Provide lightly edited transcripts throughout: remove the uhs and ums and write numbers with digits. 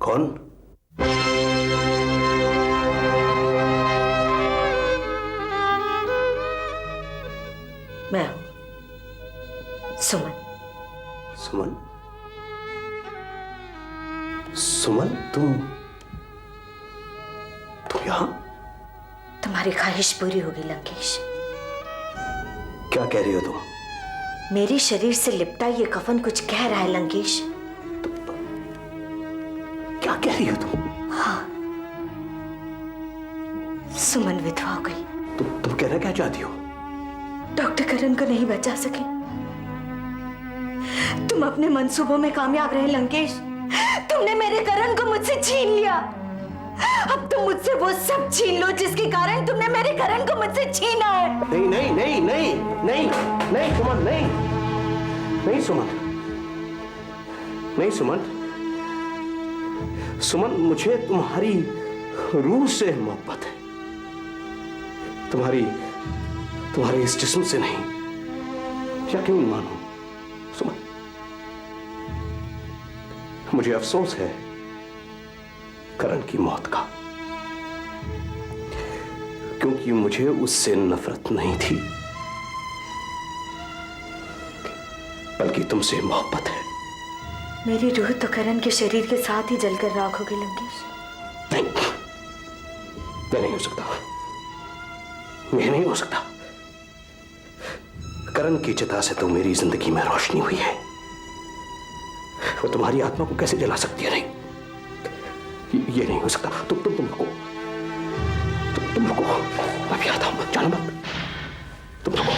कौन? मैं हूं सुमन। सुमन? सुमन, तुम यहां? तुम्हारी ख्वाहिश पूरी होगी लंकेश। क्या कह रही हो तुम? मेरे शरीर से लिपटा ये कफन कुछ कह रहा है लंकेश। क्या कह रही हो तुम? हाँ, सुमन विधवा हो गई। तुम कहना क्या चाहती हो? डॉक्टर करण को नहीं बचा सके। तुम अपने मंसूबों में कामयाब रहे लंकेश। तुमने मेरे करण को मुझसे छीन लिया। अब तुम मुझसे वो सब छीन लो जिसके कारण तुमने मेरे करण को मुझसे छीना है। नहीं नहीं नहीं नहीं नहीं नहीं सुमन, नहीं नहीं सुमन, नहीं सुमन। सुमन, मुझे तुम्हारी रूह से मोहब्बत है, तुम्हारे इस जिस्म से नहीं। यकीन मानो सुमन, मुझे अफसोस है करण की मौत का, क्योंकि मुझे उससे नफरत नहीं थी, बल्कि तुमसे मोहब्बत है। मेरी रूह तो करण के शरीर के साथ ही जलकर राख होगी लंकेश। नहीं, मैं नहीं हो सकता, मैं नहीं हो सकता। करण की चिता से तो मेरी जिंदगी में रोशनी हुई है, वो तुम्हारी आत्मा को कैसे जला सकती है? नहीं, ये नहीं हो सकता। तुम रुको, तुम रुको, मैं भी आता हूं, जानो मत, तुम रुको।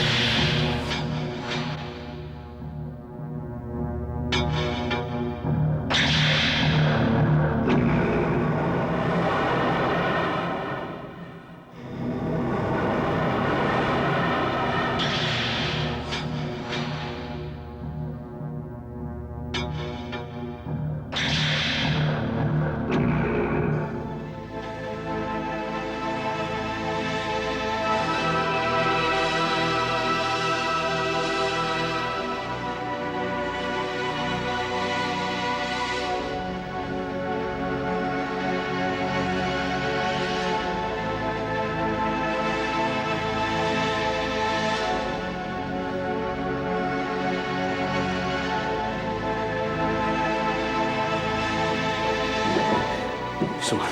सुमन,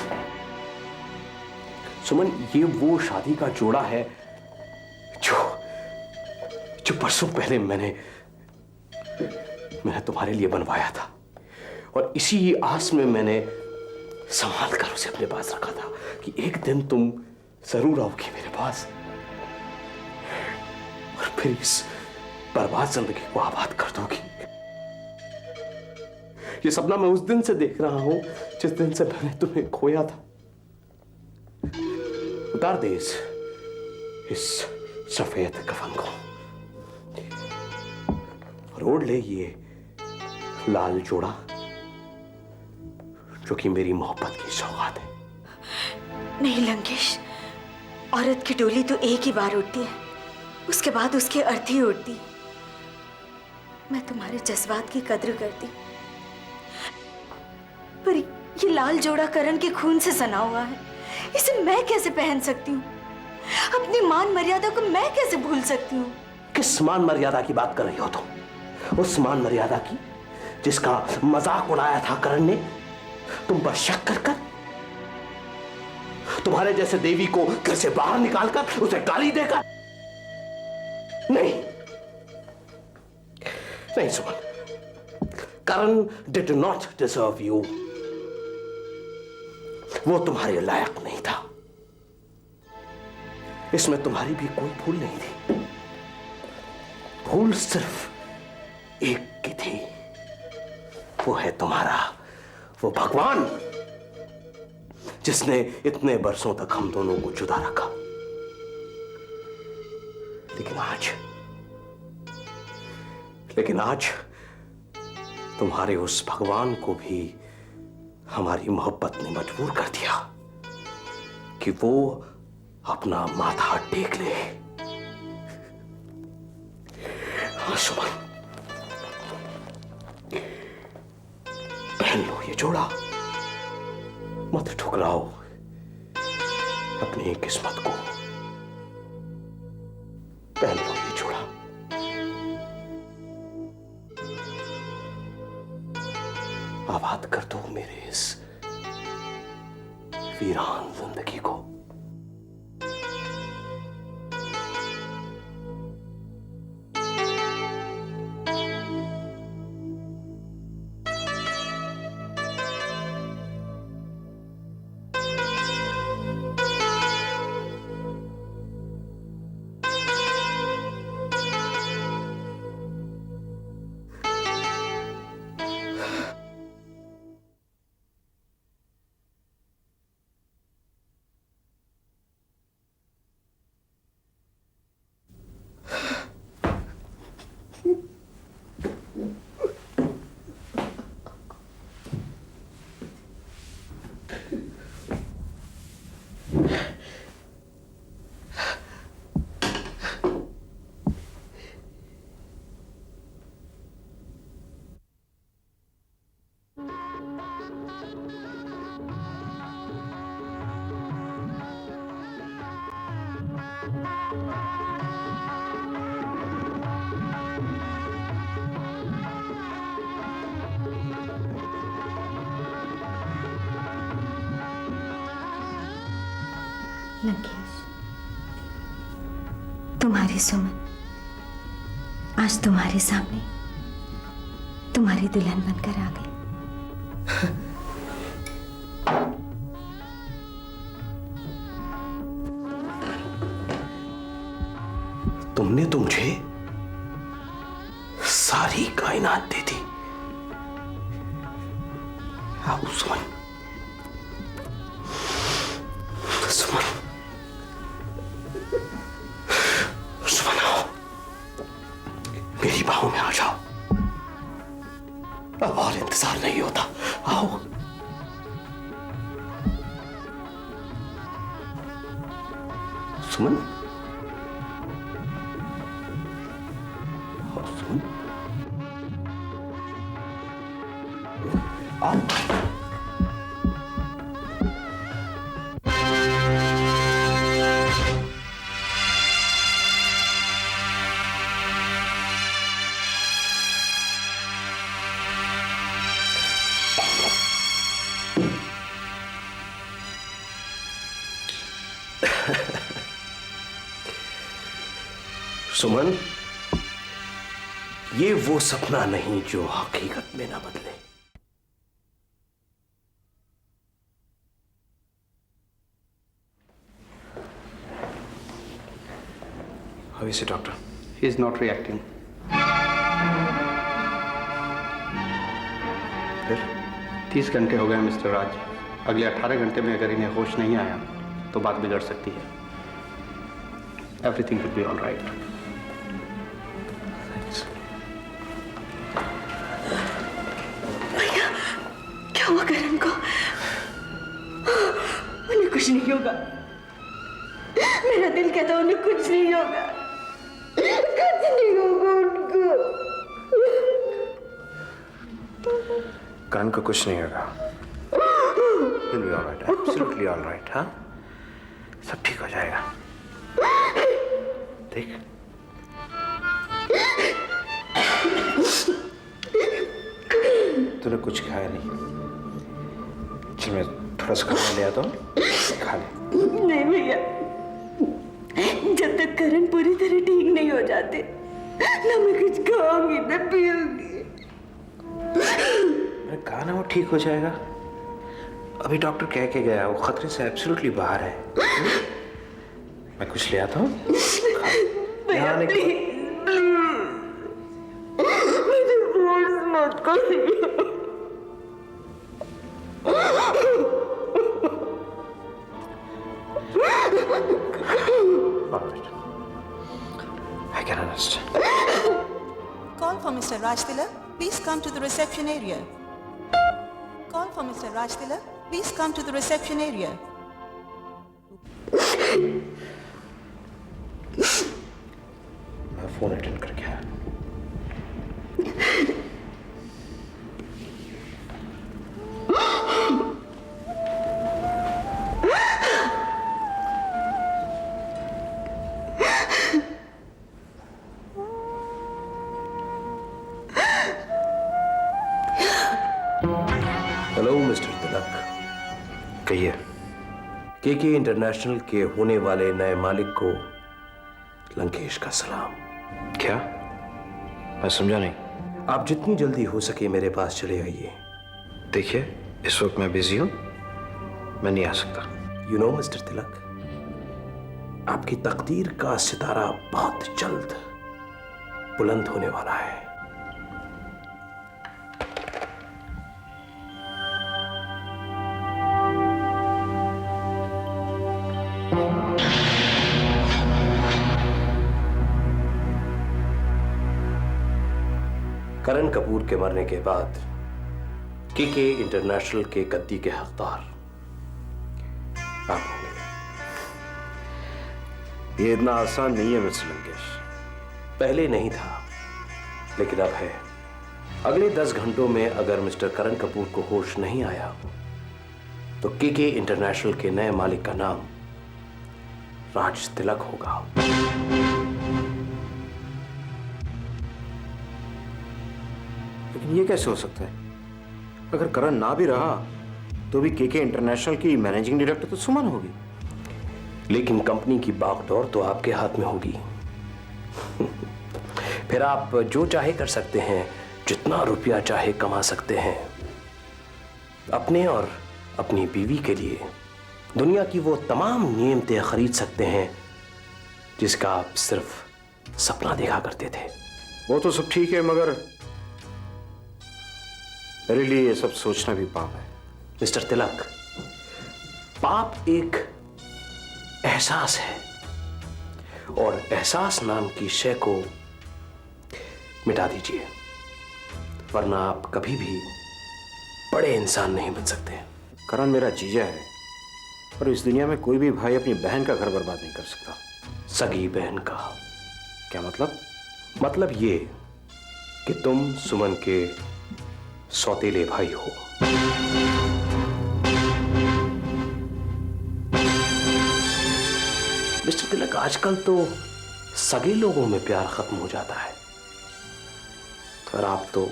सुमन, ये वो शादी का जोड़ा है जो परसों पहले मैंने तुम्हारे लिए बनवाया था, और इसी आस में मैंने संभाल कर उसे अपने पास रखा था कि एक दिन तुम जरूर आओगी मेरे पास और फिर इस बर्बाद जिंदगी को आबाद कर दोगी। ये सपना मैं उस दिन से देख रहा हूं जिस दिन से मैंने तुम्हें खोया था। उतार दे इस सफेद कफन को और ओढ़ ले ये लाल जोड़ा जो कि मेरी मोहब्बत की सौगात है। नहीं लंकेश, औरत की डोली तो एक ही बार उठती है, उसके बाद उसकी अर्थी उठती है। मैं तुम्हारे जज्बात की कद्र करती, पर ये लाल जोड़ा करण के खून से सना हुआ है, इसे मैं कैसे पहन सकती हूँ? अपनी मान मर्यादा को मैं कैसे भूल सकती हूँ? किस मान मर्यादा की बात कर रही हो तुम? उस मान मर्यादा की जिसका मजाक उड़ाया था करण ने तुम पर शक कर कर, तुम्हारे जैसे देवी को घर से बाहर निकालकर उसे गाली देकर। नहीं नहीं सुमन, करण डिड नॉट डिजर्व यू। वो तुम्हारे लायक नहीं था, इसमें तुम्हारी भी कोई भूल नहीं थी। भूल सिर्फ एक की थी, वो है तुम्हारा वो भगवान जिसने इतने बरसों तक हम दोनों को जुदा रखा। लेकिन आज तुम्हारे उस भगवान को भी हमारी मोहब्बत ने मजबूर कर दिया कि वो अपना माथा टेक ले। हाँ सुमन, पहन लो ये जोड़ा मत ठुकराओ अपनी किस्मत को। पहन लो ये जोड़ा। आबाद कर दो मेरे इस वीरान जिंदगी को। लंकेश, तुम्हारी सुमन आज तुम्हारे सामने तुम्हारी दुल्हन बनकर आ गई। तुमने तो मुझे सारी कायनात दे दी। आओ सुमन, सुमन, सुमन आओ, मेरी बाहों में आ जाओ। अब और इंतजार नहीं होता, आओ। सुमन, आओ सुमन, आओ। सुमन, ये वो सपना नहीं जो हकीकत में ना बदले। How is he, doctor? He is not reacting. फिर 30 घंटे हो गए मिस्टर राज। अगले 18 घंटे में अगर इन्हें होश नहीं आया तो बात बिगड़ सकती है। Everything will be all right. Thanks. भैया, क्या हुआ करण को? उन्हें कुछ नहीं होगा। मेरा दिल कहता है उन्हें कुछ नहीं होगा। कुछ नहीं होगा उनको। कान को कुछ नहीं होगा। He'll be all right. Absolutely all right, हाँ? सब ठीक हो जाएगा। देख। तूने कुछ खाया नहीं। चल मैं थोड़ा सा खाना ले आता हूँ, खा ले। नहीं भैया, जब तक करण पूरी तरह ठीक नहीं हो जाते ना मैं कुछ खाऊंगी ना पीऊंगी। मैंने कहा ना वो ठीक हो जाएगा। अभी डॉक्टर कह के गया वो खतरे से एब्सोल्युटली बाहर है। मैं कुछ ले आता हूँ। भैया प्लीज मुझे फोर्स मत करिए। I can understand. Call for Mr. Raj Tilak. Please come to the reception area. Call for Mr. Raj Tilak. Please come to the reception area. मैं फोन अटेंड करके आया। हेलो मिस्टर तिलक। कहिए। KK international के होने वाले नए मालिक को लंकेश का सलाम। क्या? मैं समझा नहीं। आप जितनी जल्दी हो सके मेरे पास चले आइए। देखिए, इस वक्त मैं बिजी हूं, मैं नहीं आ सकता। यू नो मिस्टर तिलक, आपकी तकदीर का सितारा बहुत जल्द बुलंद होने वाला है। करण कपूर के मरने के बाद केके इंटरनेशनल के गद्दी के हकदार आप होंगे। ये इतना आसान नहीं है मिस्टर लंकेश। पहले नहीं था, लेकिन अब है। अगले 10 घंटों में अगर मिस्टर करण कपूर को होश नहीं आया तो केके इंटरनेशनल के नए मालिक का नाम राज तिलक होगा। लेकिन ये कैसे हो सकता है? अगर करण ना भी रहा तो भी केके इंटरनेशनल की मैनेजिंग डायरेक्टर तो सुमन होगी। लेकिन कंपनी की बागडोर तो आपके हाथ में होगी। फिर आप जो चाहे कर सकते हैं, जितना रुपया चाहे कमा सकते हैं। अपने और अपनी बीवी के लिए दुनिया की वो तमाम नियमतें खरीद सकते हैं जिसका आप सिर्फ सपना देखा करते थे। वो तो सब ठीक है, मगर मेरे लिए ये सब सोचना भी पाप है। मिस्टर तिलक, पाप एक एहसास है और एहसास नाम की शय को मिटा दीजिए, वरना आप कभी भी बड़े इंसान नहीं बन सकते। करण मेरा जीजा है और इस दुनिया में कोई भी भाई अपनी बहन का घर बर्बाद नहीं कर सकता। सगी बहन का क्या मतलब? मतलब ये कि तुम सुमन के सौतेले भाई हो। मिस्टर तिलक, आजकल तो सगे लोगों में प्यार खत्म हो जाता है और आप तो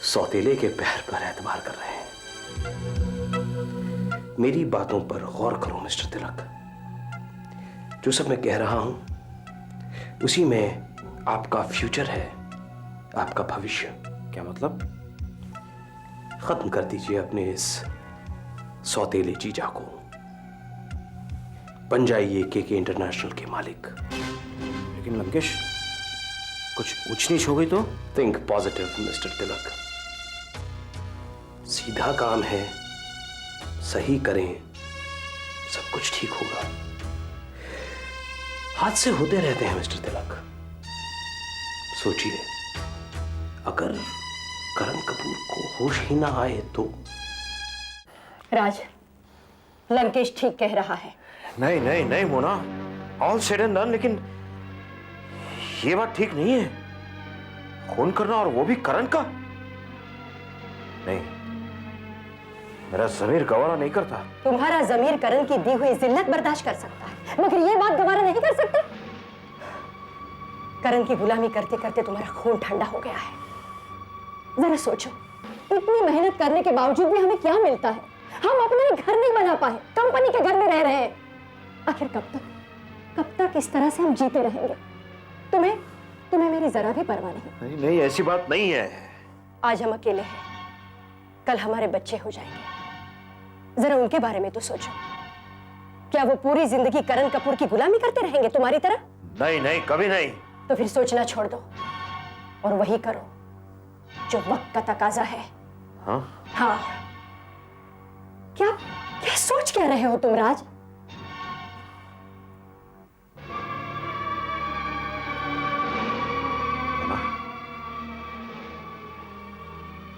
सौतेले के प्यार पर एतबार कर रहे हैं। मेरी बातों पर गौर करो मिस्टर तिलक। जो सब मैं कह रहा हूं उसी में आपका फ्यूचर है, आपका भविष्य। क्या मतलब? खत्म कर दीजिए अपने इस सौतेले जीजा को, बन जाइए केके इंटरनेशनल के मालिक। लेकिन लंकेश, कुछ ऊंच नीच हो गई तो? थिंक पॉजिटिव मिस्टर तिलक। सीधा काम है, सही करें, सब कुछ ठीक होगा। हादसे होते रहते हैं मिस्टर तिलक। सोचिए, अगर करण कपूर को होश ही ना आए तो। राज, लंकेश ठीक कह रहा है। नहीं नहीं नहीं Mona, all said and done, लेकिन ये बात ठीक नहीं है। खून करना और वो भी करण का? नहीं, मेरा जमीर गवारा नहीं करता। तुम्हारा जमीर करण की दी हुई जिल्लत बर्दाश्त कर सकता है, मगर ये बात गवारा नहीं कर सकता। करण की गुलामी करते करते तुम्हारा खून ठंडा हो गया है। जरा सोचो, इतनी मेहनत करने के बावजूद भी हमें क्या मिलता है? हम अपना घर नहीं बना पाए, कंपनी के घर में रह रहे हैं। आखिर कब तक इस तरह से हम जीते रहेंगे? तुम्हें मेरी जरा भी परवाह नहीं। नहीं नहीं, ऐसी बात नहीं है। आज हम अकेले हैं, कल हमारे बच्चे हो जाएंगे। जरा उनके बारे में तो सोचो। क्या वो पूरी जिंदगी करण कपूर की गुलामी करते रहेंगे तुम्हारी तरह? नहीं नहीं, कभी नहीं। तो फिर सोचना छोड़ दो और वही करो जो वक्त का तकाजा है। हाँ। क्या सोच क्या रहे हो तुम राज?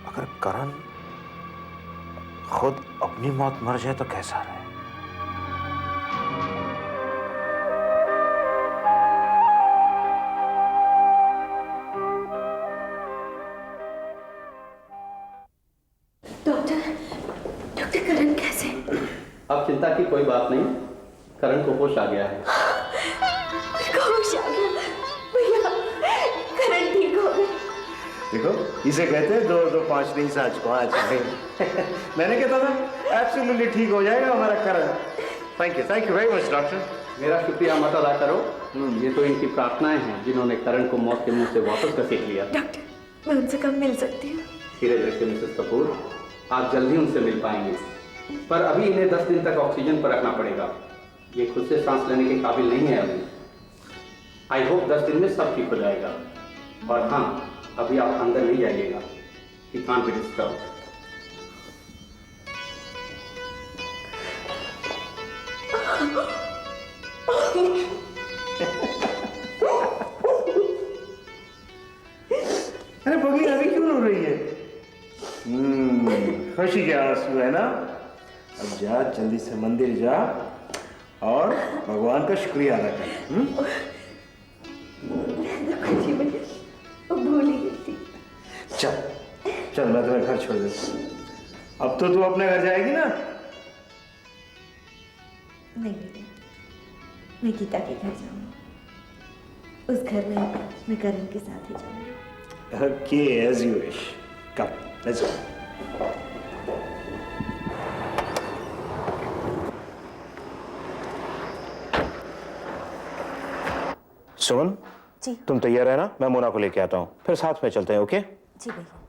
अगर करण खुद अपनी मौत मर जाए तो कैसा रहे? डॉक्टर करण कैसे? अब चिंता की कोई बात नहीं, करण को होश आ गया है। मुझको होश आ गया भैया, करण ठीक हो गया। देखो, इसे कहते हैं 2 और 2 5 नहीं 5 मैंने कहता था एब्सोल्युटली ठीक हो जाएगा हमारा Karan. Thank you very much doctor. मेरा शुक्रिया मत अदा करो, ये तो इनकी प्रार्थनाएं हैं जिन्होंने करण को मौत के मुंह से वापस घसीट लिया। डॉक्टर मैं उनसे कब मिल सकती हूँ? धीरे रखिए मिसेस कपूर, आप जल्दी उनसे मिल पाएंगे, पर अभी इन्हें 10 दिन तक ऑक्सीजन पर रखना पड़ेगा। ये खुद से सांस लेने के काबिल नहीं है अभी। आई होप 10 दिन में सब ठीक हो जाएगा। और हाँ, अभी आप अंदर नहीं जाइएगा, ही कांट बी डिस्टर्ब्ड। अरे बगली अभी क्यों रो रही है? खुशी के आंसू है ना? अब जा, जल्दी से मंदिर जा और भगवान का शुक्रिया अदा कर। भूल ही गई थी। चल मैं तुम्हें घर छोड़ देता हूँ। अब तो तू अपने घर जाएगी ना? नहीं बेटा, मैं गीता के घर जाऊंगी। उस घर में मैं करण के साथ ही जाऊंगी। Okay, as you wish. Come, let's go. Suman ji. तुम तैयार है ना? मैं मोना को लेके आता हूँ, फिर साथ में चलते हैं। ओके? जी भैया।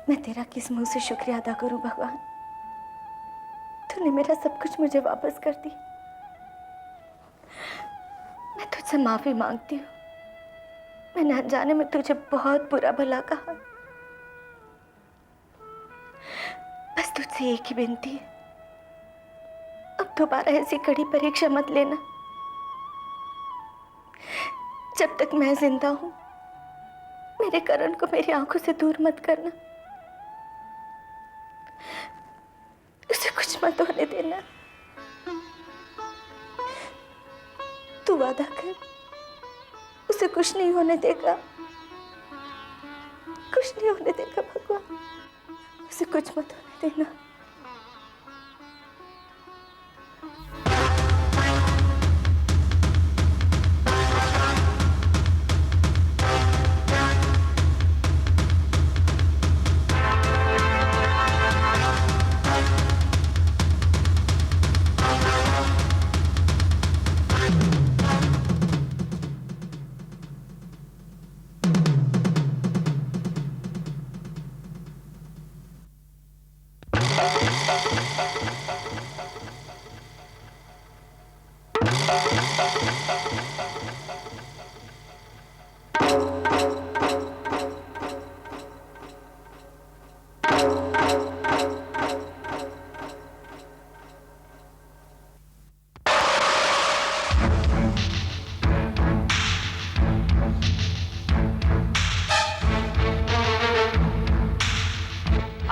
मैं तेरा किस मुंह से शुक्रिया अदा करूं भगवान? तूने मेरा सब कुछ मुझे वापस कर दी। मैं तुझसे माफी मांगती हूँ। मैंने अनजाने में तुझे बहुत बुरा भला कहा। बस तुझसे एक ही विनती है, अब दोबारा ऐसी कड़ी परीक्षा मत लेना। जब तक मैं जिंदा हूं, मेरे करण को मेरी आंखों से दूर मत करना। उसे कुछ मत होने देना। तू वादा कर, उसे कुछ नहीं होने देगा। कुछ नहीं होने देगा भगवान, उसे कुछ मत होने देना।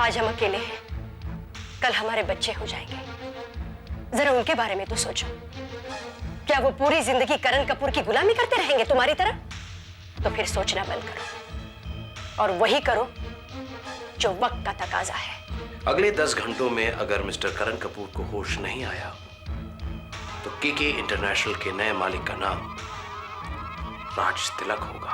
आज हम अकेले हैं, कल हमारे बच्चे हो जाएंगे। जरा उनके बारे में तो सोचो। क्या वो पूरी जिंदगी करण कपूर की गुलामी करते रहेंगे तुम्हारी तरह? तो फिर सोचना बंद करो और वही करो जो वक्त का तकाजा है। अगले 10 घंटों में अगर मिस्टर करण कपूर को होश नहीं आया तो केके इंटरनेशनल के नए मालिक का नाम राज तिलक होगा।